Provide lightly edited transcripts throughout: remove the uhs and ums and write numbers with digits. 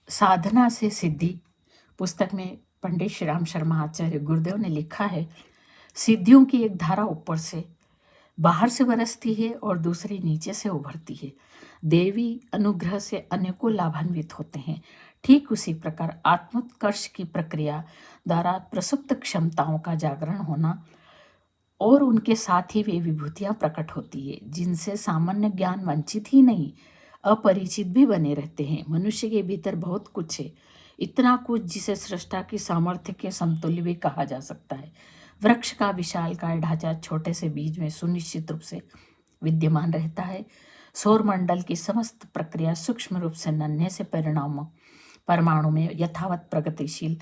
साधना से सिद्धि पुस्तक में पंडित श्री राम शर्मा आचार्य गुरुदेव ने लिखा है, सिद्धियों की एक धारा ऊपर से बाहर से बरसती है और दूसरी नीचे से उभरती है। देवी अनुग्रह से अनेकों लाभान्वित होते हैं। ठीक उसी प्रकार आत्मोत्कर्ष की प्रक्रिया द्वारा प्रसुप्त क्षमताओं का जागरण होना और उनके साथ ही वे विभूतियां प्रकट होती है जिनसे सामान्य ज्ञान वंचित ही नहीं अपरिचित भी बने रहते हैं। मनुष्य के भीतर बहुत कुछ है, इतना कुछ जिसे सृष्टा की सामर्थ्य के समतुल्य भी कहा जा सकता है। वृक्ष का विशालकाय ढांचा छोटे से बीज में सुनिश्चित रूप से विद्यमान रहता है। सौरमंडल की समस्त प्रक्रिया सूक्ष्म रूप से नन्हे से परमाणु में यथावत प्रगतिशील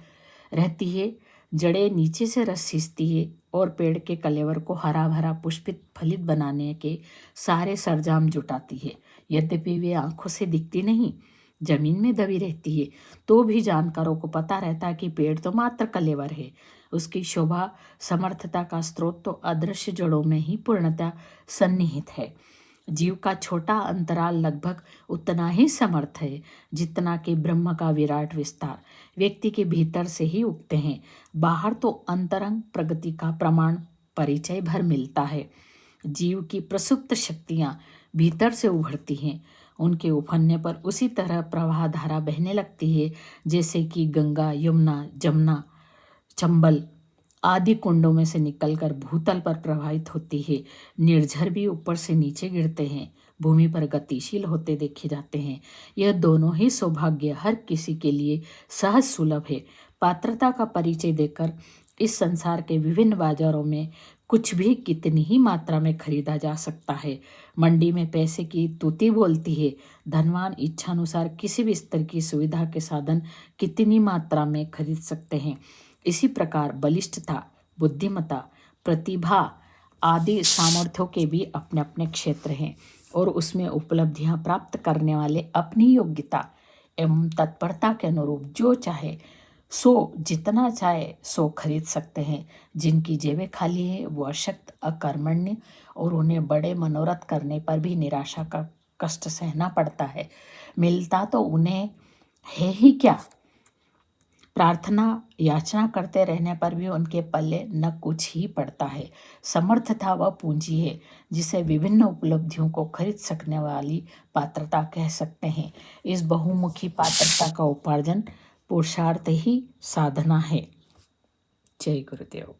रहती है। जड़ें नीचे से रस सींचती है और पेड़ के कलेवर को हरा भरा पुष्पित फलित बनाने के सारे सरंजाम जुटाती है। यद्यपि वे आंखों से दिखती नहीं, जमीन में दबी रहती है, तो भी जानकारों को पता रहता है कि पेड़ तो मात्र कलेवर है। उसकी शोभा समर्थता का स्रोत तो अदृश्य जड़ों में ही पूर्णतः सन्निहित है। जीव का छोटा अंतराल लगभग उतना ही समर्थ है जितना कि ब्रह्म का विराट विस्तार व्यक्ति के भीतर से ही उगते हैं। बाहर तो अंतरंग प्रगति का प्रमाण परिचय भर मिलता है। जीव की प्रसुप्त शक्तियां भीतर से उभरती हैं। उनके उफनने पर उसी तरह प्रवाह धारा बहने लगती है जैसे कि गंगा, यमुना, जमुना, चंबल आदि कुंडों में से निकलकर भूतल पर प्रवाहित होती है। निर्झर भी ऊपर से नीचे गिरते हैं, भूमि पर गतिशील होते देखे जाते हैं। यह दोनों ही सौभाग्य हर किसी के लिए सहज सुलभ है। पात्रता का परिचय देकर इस संसार के विभिन्न बाजारों में कुछ भी कितनी ही मात्रा में खरीदा जा सकता है। मंडी में पैसे की तूती बोलती है। धनवान इच्छानुसार किसी भी स्तर की सुविधा के साधन कितनी मात्रा में खरीद सकते हैं। इसी प्रकार बलिष्ठता, बुद्धिमत्ता, प्रतिभा आदि सामर्थ्यों के भी अपने अपने क्षेत्र हैं और उसमें उपलब्धियां प्राप्त करने वाले अपनी योग्यता एवं तत्परता के अनुरूप जो चाहे सो जितना चाहे सो खरीद सकते हैं। जिनकी जेबें खाली है वो अशक्त, अकर्मण्य और उन्हें बड़े मनोरथ करने पर भी निराशा का कष्ट सहना पड़ता है। मिलता तो उन्हें है ही क्या, प्रार्थना याचना करते रहने पर भी उनके पल्ले न कुछ ही पड़ता है। समर्थता वह पूंजी है जिसे विभिन्न उपलब्धियों को खरीद सकने वाली पात्रता कह सकते हैं। इस बहुमुखी पात्रता का उपार्जन पुरुषार्थ ही साधना है। जय गुरुदेव।